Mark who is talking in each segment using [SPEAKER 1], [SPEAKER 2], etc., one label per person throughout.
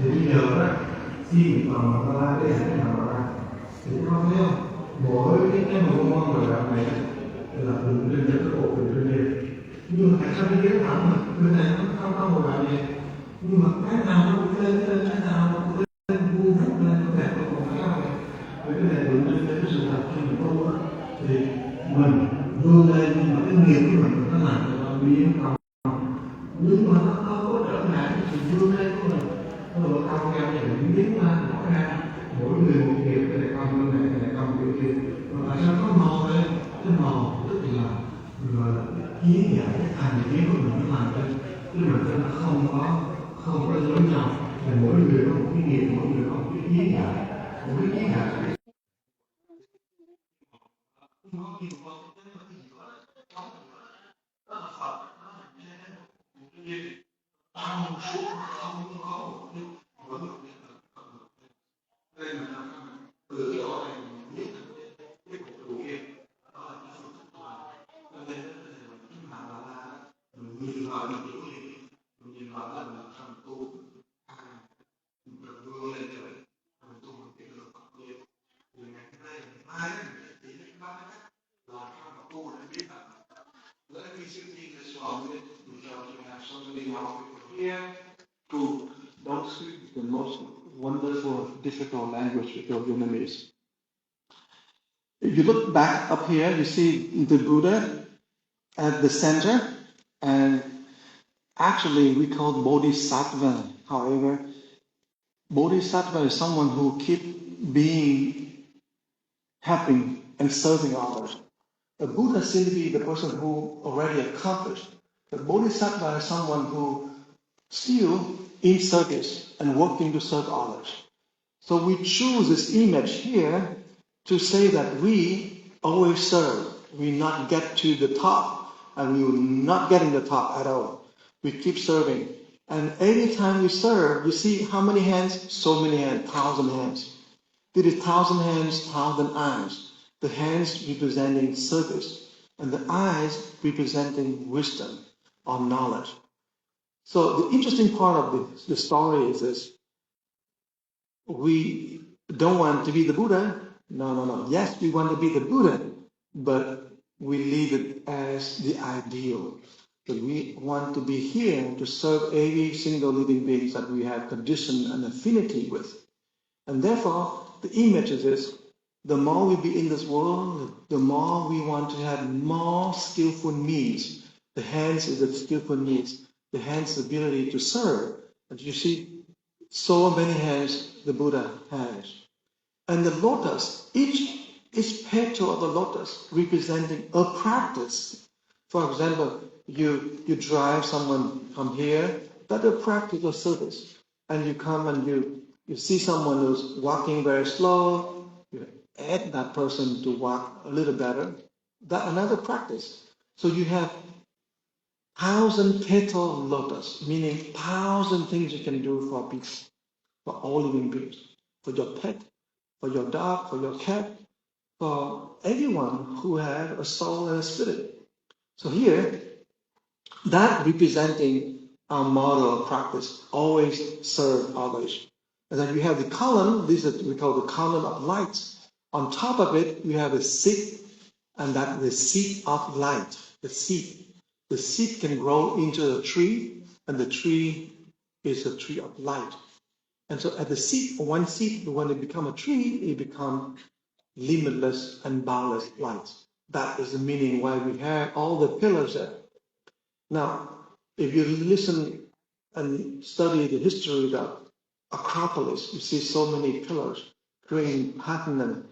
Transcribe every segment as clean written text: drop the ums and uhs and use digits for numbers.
[SPEAKER 1] Thì bây giờ đó, khi mà ta la cái hạnh nào ra, thì các con thấy không? Mỗi cái mà con người làm này là tượng trưng cho cái bộ tượng trưng này. Nhưng mà tại sao đi cái thẳng mà bên này nó không có một loại gì? Nhưng mà cái nào nó cũng lên, cái nào nó cũng lên, vuông vút lên, nó đẹp hơn một cái này. Với cái này tượng trưng cho cái sự thật khi mình tu á, thì mình vươn lên nhưng mà cái nghiệp của mình nó làm cho nó biến không. Nhưng mà nó không có trở ngại cái sự vươn lên của mình. Nó độ cao cao này mình biến ra mỗi ra mỗi người một nghiệp, cái này con cái này con cái kia. Mà tại sao có màu đây? Cái màu tức là gọi là kiến giải cái thành kiến của mình nó làm cho cái mình nó không có giống nhau. Thì mỗi người có một cái nghiệp, mỗi người có một cái kiến giải, một cái kiến giải nó liên quan tới cái gì đó trong đó là Phật, nó là một cái gì trong suốt không có một cái vẫn là đây là từ cái đó này mình biết cái cuộc đủ kia đó là cái phương thức là cho nên cái mà là mình nhìn vào mình hiểu liền, mình nhìn vào là mình làm tu mình vươn lên trời mình tu mình tiến được còn nhiều thì ngày hôm nay mình ai mình chỉ biết ba cách làm sao mà tu để biết là let me see this one because we have so many young people here who don't speak the most wonderful, difficult language of Vietnamese. If you look back up here, you see the Buddha at the center, and actually we call Bodhisattva. However, Bodhisattva is someone who keep being happy and serving others. The Buddha seems to be the person who already accomplished. The Bodhisattva is someone who still in service and working to serve others. So we choose this image here to say that we always serve. We not get to the top, and we will not get in the top at all. We keep serving. And every time we serve, you see how many hands? So many hands, 1,000 hands. There is 1,000 hands, 1,000 eyes. The hands representing service, and the eyes representing wisdom or knowledge. So the interesting part of the story is this. We don't want to be the Buddha. No. Yes, we want to be the Buddha, but we leave it as the ideal. That we want to be here to serve every single living being that we have condition and affinity with. And therefore, the image is this. The more we be in this world, the more we want to have more skillful means. The hands is the skillful means. The hands' ability to serve. And you see, so many hands the Buddha has. And the lotus, each petal of the lotus representing a practice. For example, you drive someone from here, that's a practice of service. And you come and you see someone who's walking very slow, you add that person to walk a little better. That's another practice. So you have 1,000 petal lotus, meaning 1,000 things you can do for people, for all living beings, for your pet, for your dog, for your cat, for everyone who has a soul and a spirit. So here, that representing our model of practice, always serve others. And then you have the column, this is what we call the column of light. On top of it, you have a seed, and that's the seed of light, the seed. The seed can grow into a tree, and the tree is a tree of light. And so at the seed, one seed, when it becomes a tree, it becomes limitless and boundless light. That is the meaning why we have all the pillars there. Now, if you listen and study the history of the Acropolis, you see so many pillars creating pattern, and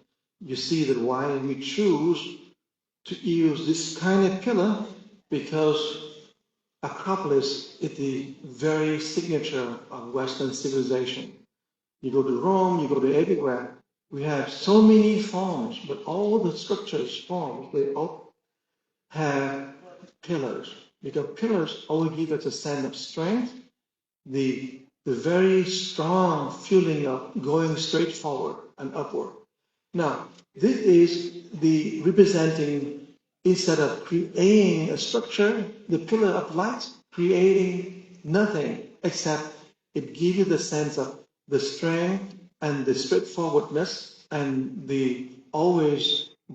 [SPEAKER 1] you see that why we choose to use this kind of pillar, because Acropolis is the very signature of Western civilization. You go to Rome, you go to everywhere. We have so many forms, but all the structures, forms, they all have pillars. Because pillars always give us a sense of strength, the very strong feeling of going straight forward and upward. Now, this is the representing, instead of creating a structure, the pillar of light, creating nothing except It gives you the sense of the strength and the straightforwardness and the always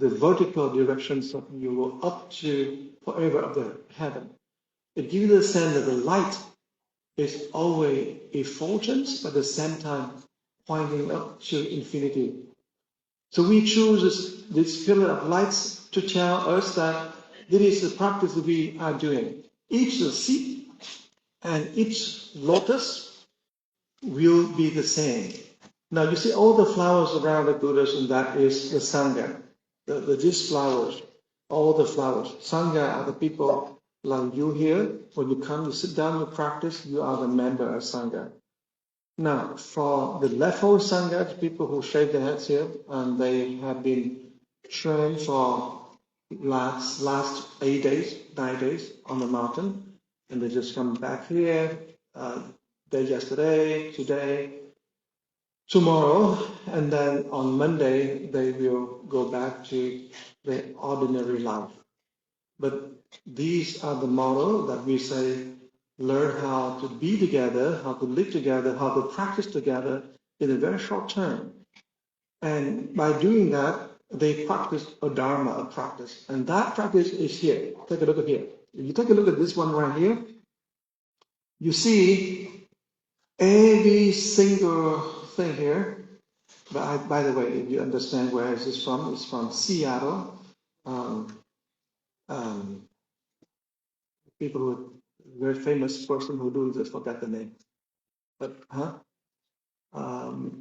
[SPEAKER 1] the vertical directions of you go up to forever of the heaven. It gives you the sense that the light is always effulgence, but at the same time pointing up to infinity. So we choose this pillar of lights to tell us that this is the practice we are doing. Each seed and each lotus will be the same. Now you see all the flowers around the Buddhas, and that is the Sangha. These flowers, all the flowers. Sangha are the people like you here. When you come, you sit down, you practice, you are the member of Sangha. Now, for the level Sangha, the people who shave their heads here, and they have been trained for last 8 days, 9 days on the mountain, and they just come back here, day yesterday, today, tomorrow, and then on Monday they will go back to their ordinary life. But these are the model that we say learn how to be together, how to live together, how to practice together in a very short term. And by doing that, they practice a dharma, a practice. And that practice is here. Take a look at here. If you take a look at this one right here, you see every single thing here. But by the way, if you understand where is this from, it's from Seattle. People who very famous person who do this, forgot the name. But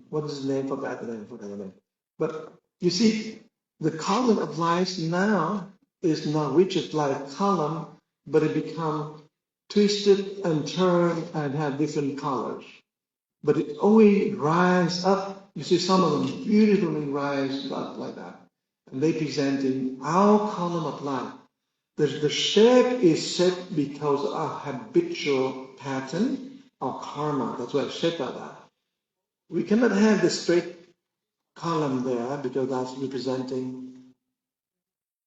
[SPEAKER 1] what is his name? Forgot the name. But you see, the column of lights now is not rigid like column, but it become twisted and turned and have different colors. But it always rise up. You see some of them beautifully rise up like that. And they present in our column of light. The shape is shaped because of our habitual pattern, our karma. That's why it's shaped like that. We cannot have the straight column there because that's representing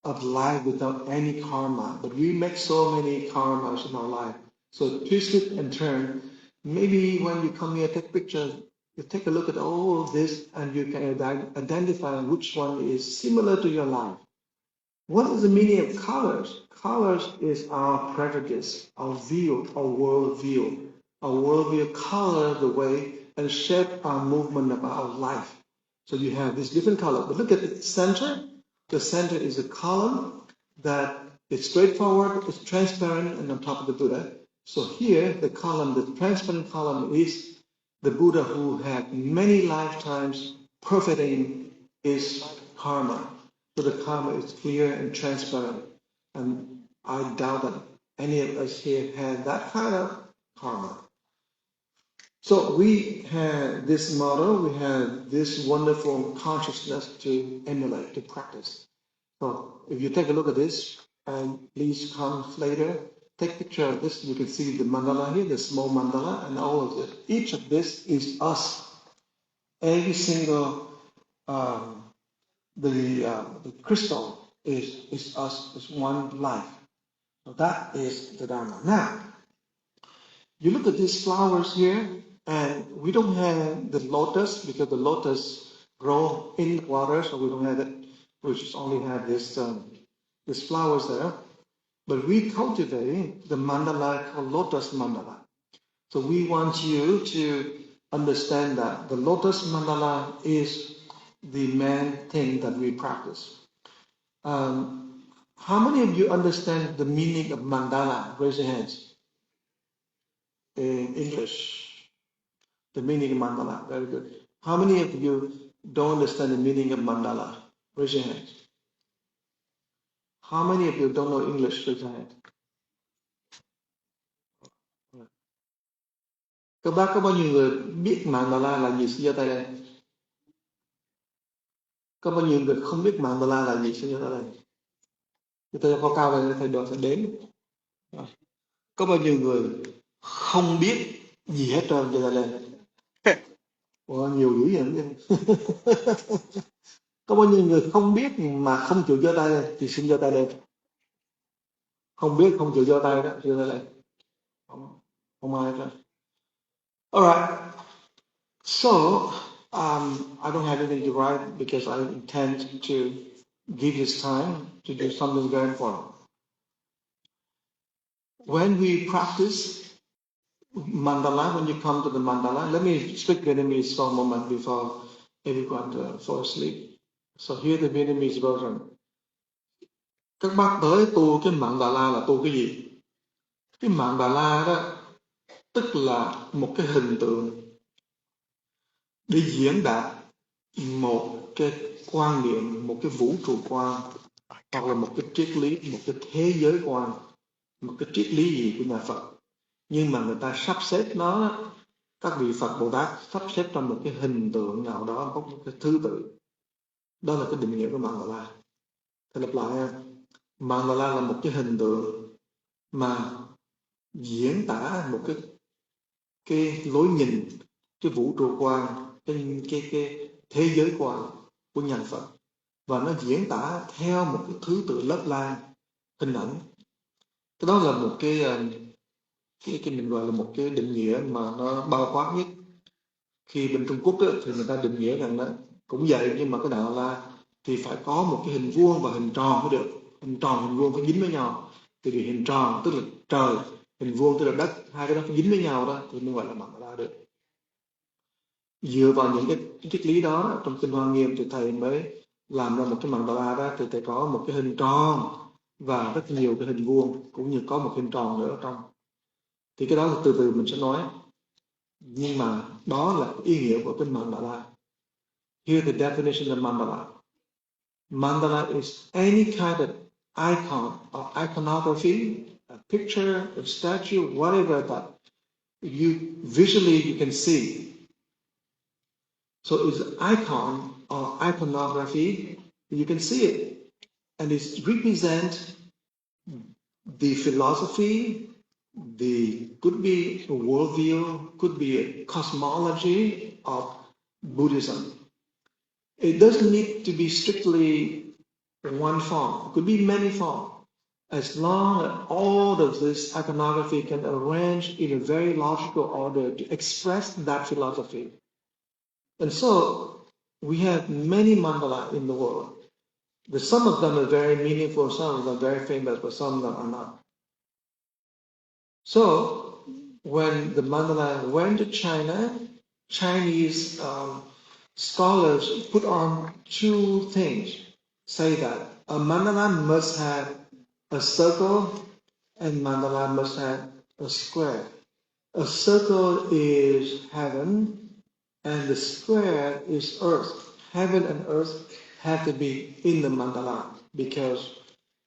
[SPEAKER 1] of life without any karma. But we make so many karmas in our life. So twist it and turn. Maybe when you come here, take pictures, you take a look at all of this and you can identify which one is similar to your life. What is the meaning of colors? Colors is our prejudice, our view, our world view. Our world view color the way and shape our movement of our life. So you have this different color. But look at the center. The center is a column that is straightforward, it's transparent, and on top of the Buddha. So here, the column, the transparent column is the Buddha who had many lifetimes perfecting his karma. So the karma is clear and transparent. And I doubt that any of us here had that kind of karma. So we have this model, we have this wonderful consciousness to emulate, to practice. So if you take a look at this, and please come later, take a picture of this. You can see the mandala here, the small mandala, and all of it. Each of this is us. Every single the crystal is us, is one life. So that is the Dharma. Now, you look at these flowers here, and we don't have the lotus because the lotus grow in the water, so we don't have it. We just only have this these flowers there. But we cultivate the mandala called lotus mandala. So we want you to understand that the lotus mandala is the main thing that we practice. How many of you understand the meaning of mandala? Raise your hands. In English, the meaning of mandala. Very good. How many of you don't understand the meaning of mandala? Raise your hands. How many of you don't know English? Raise your hand. Các bác có bao nhiêu người biết mandala là gì? Xin giơ tay lên. Có bao nhiêu người không biết mandala là gì? Xin giơ tay lên. Chúng ta có cao lên thầy đồ sẽ đếm. Có bao nhiêu người không biết gì hết trơn giơ tay lên. Ủa, nhiều dữ vậy. Có bao nhiêu người không biết mà không chịu giơ tay lên thì xin giơ tay lên. Không biết không chịu giơ tay đó, giơ tay lên. Không ai hết. All right. So I don't have anything to write because I intend to give this time to do something very important. When we practice mandala, when you come to the mandala, let me speak Vietnamese for a moment before everyone fall asleep. So here the Vietnamese version. Các bác tới tu cái mandala là tu cái gì? Cái mandala đó tức là một cái hình tượng để diễn đạt một cái quan niệm, một cái vũ trụ quan, hoặc là một cái triết lý, một cái thế giới quan, một cái triết lý gì của nhà Phật. Nhưng mà người ta sắp xếp nó, các vị Phật Bồ Tát sắp xếp trong một cái hình tượng nào đó, có một cái thứ tự. Đó là cái định nghĩa của Mandala. Thì lặp lại nha, Mandala là một cái hình tượng mà diễn tả một cái lối nhìn, cái vũ trụ quan, cái thế giới quan của nhà Phật, và nó diễn tả theo một cái thứ tự lớp lang hình ảnh. Cái đó là một cái mình gọi là một cái định nghĩa mà nó bao quát nhất. Khi bên Trung Quốc thì người ta định nghĩa rằng đó cũng vậy, nhưng mà cái đạo La thì phải có một cái hình vuông và hình tròn mới được. Hình tròn hình vuông phải dính với nhau, thì vì hình tròn tức là trời, hình vuông tức là đất, hai cái đó phải dính với nhau đó thì mới gọi là Mandala được. Dựa vào những cái triết lý đó trong kinh Hoa Nghiêm thì thầy mới làm ra một cái Mandala đó, thì thầy có một cái hình tròn và rất nhiều cái hình vuông, cũng như có một hình tròn nữa ở trong. Thì cái đó là từ từ mình sẽ nói, nhưng mà đó là ý nghĩa của cái Mandala. Here the definition of Mandala. Mandala is any kind of icon or iconography, a picture, a statue, whatever that you visually you can see. So it's an icon or iconography, you can see it, and it represents the philosophy, could be a worldview, could be a cosmology of Buddhism. It doesn't need to be strictly one form. It could be many forms. As long as all of this iconography can arrange in a very logical order to express that philosophy. And so we have many mandala in the world. Some of them are very meaningful, some of them are very famous, but some of them are not. So when the mandala went to China, Chinese scholars put on two things, say that a mandala must have a circle and mandala must have a square. A circle is heaven and the square is earth. Heaven and earth have to be in the mandala because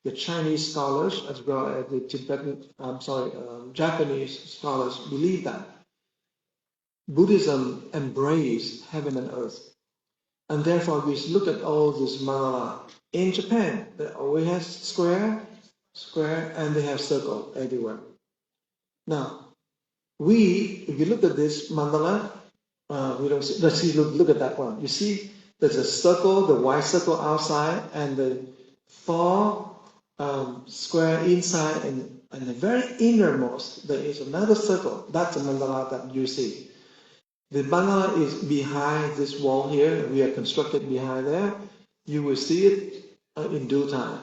[SPEAKER 1] the Chinese scholars as well as the Japanese scholars believe that Buddhism embraces heaven and earth. And therefore we look at all this mandala. In Japan, they always have square, and they have circle everywhere. Now, if you look at this mandala, we don't see, let's see, look at that one. You see there's a circle, the white circle outside, and the four square inside, and the very innermost, there is another circle. That's the mandala that you see. The mandala is behind this wall here. We are constructed behind there. You will see it in due time.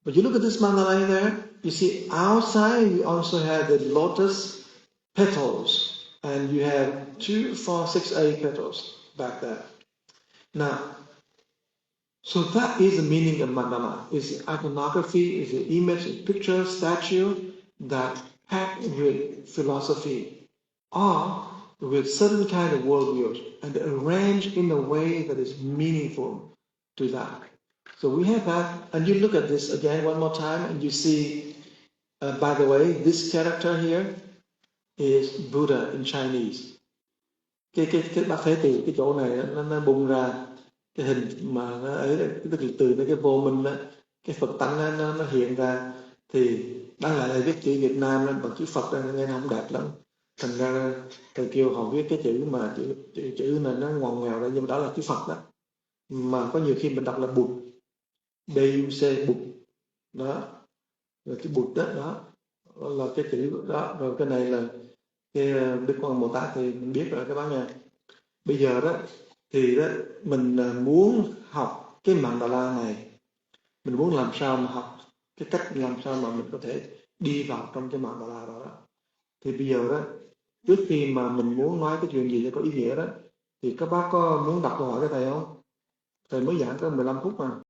[SPEAKER 1] But you look at this mandala there, you see outside you also have the lotus petals, and you have 2, 4, 6, 8 petals back there. Now, so that is the meaning of mandala. It's iconography, it's an image, a picture, statue that packed with philosophy or with certain kind of worldviews and arranged in a way that is meaningful to that. So we have that, and you look at this again one more time, and you see, by the way, this character here is Buddha in Chinese. Cái bác thấy từ cái chỗ này nó bung ra cái hình mà nó ấy, tức là từ cái vô minh đó, cái Phật tánh nó hiện ra, thì đáng lại là viết chữ Việt Nam nên bằng chữ Phật nên nghe nó không đẹp lắm. Thành ra thầy kêu họ viết cái chữ mà chữ này nó ngoằn ngoèo ra, nhưng mà đó là chữ Phật đó. Mà có nhiều khi mình đọc là Bụt, B-U-C, Bụt đó, rồi cái Bụt đó là cái chữ đó, rồi cái này là Cái Đức Quan Bồ Tát thì mình biết rồi các bác nha. Bây giờ đó thì đó mình muốn học cái Mạn Đà La này, mình muốn làm sao mà học cái cách làm sao mà mình có thể đi vào trong cái Mạn Đà La đó. Thì bây giờ đó, trước khi mà mình muốn nói cái chuyện gì cho có ý nghĩa đó, thì các bác có muốn đặt câu hỏi cho thầy không? Thầy mới giảng có 15 phút mà.